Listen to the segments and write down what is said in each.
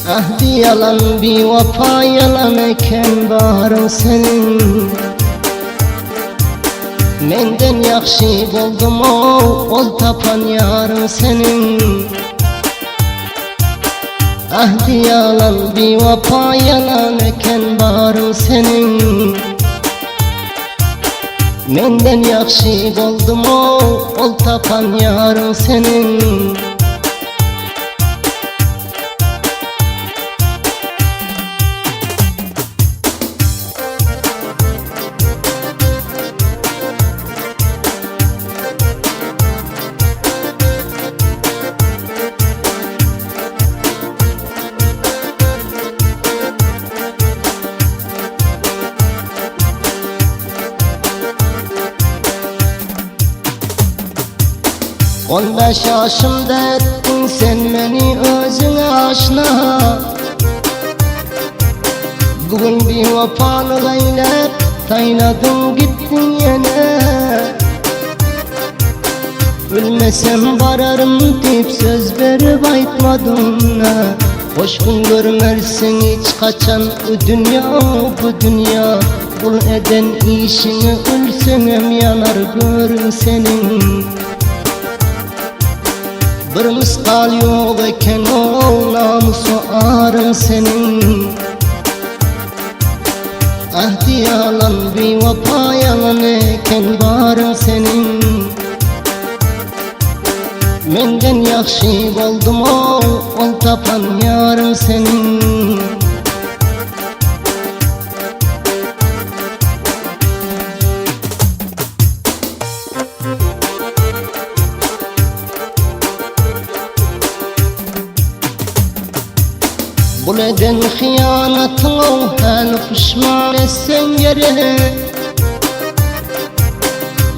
Ahdi yalan bir vapa yalan eken barın senin. Menden yaxşı boldum ol tapan yarın senin. Ahdi yalan bir vapa yalan eken barın senin. Menden yaxşı boldum ol tapan yarın senin. On beş yaşımda ettin sen beni özüne aşna. Bugün bir vapalık eylep tayladın gittin yine. Ölmesem vararım deyip söz verip aytmadın ne. Hoş gün görmersin hiç kaçan bu dünya. Kul eden işini ölsün yanar görün senin. Bir miskal yok eken o namusu arın senin. Ahdi yalan bir vapa yalan eken barın senin. Menden yaxşı boldum ol tapan yarın senin. Bu neden hıyanatın hal pişman etsen gerek.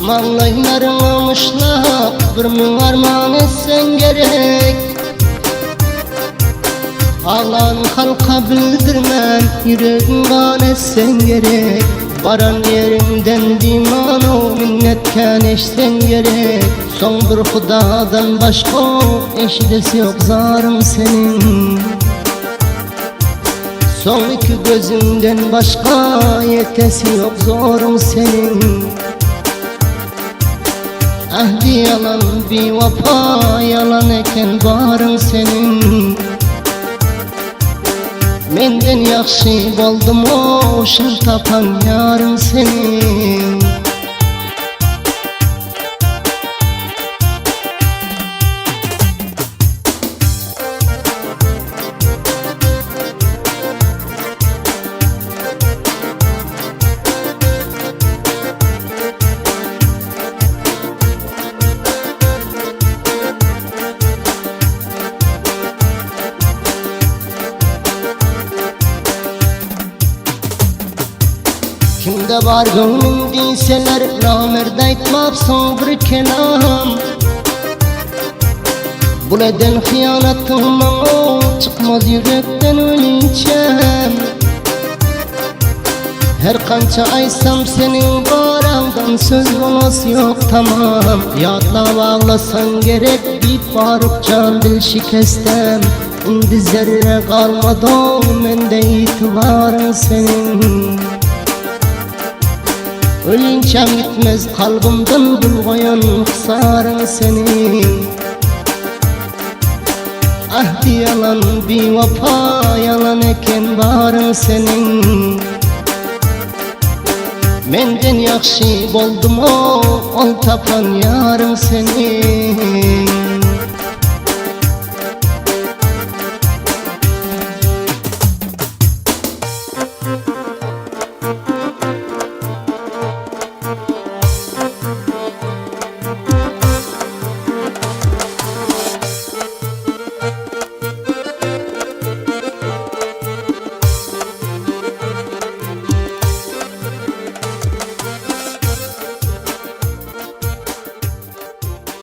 Mağlaylarını mışlap bir müvarman etsen gerek. Ağlan halka bildirmen yüreğin kan etsen gerek. Varan yerinden dimano minnetken eşsen gerek. Son bir hudadan başka eşidesi yok zarım senin. Son iki gözünden başka yetesi yok zorun senin. Ahdi yalan bir vapa yalan eken barın senin. Menden yaxşı boldum şır tapan yarın senin. Kimde var gönlüm deyseler namerde aytmapsın bir kelam. Bu neden hıyanatın bana çıkmaz yürekten öleceğim. Her kança aysam senin barağından söz bulası yok tamam. Yadla bağlasan gerek bir baruk can dil şikestem. İndi zerre kalmadı mende itibarın senin. Ölünçem gitmez kalbimden gül koyan sarın senin. Ahdi yalan bir vapa yalan eken barın senin. Menden yaxşı boldum ol tapan yarın senin.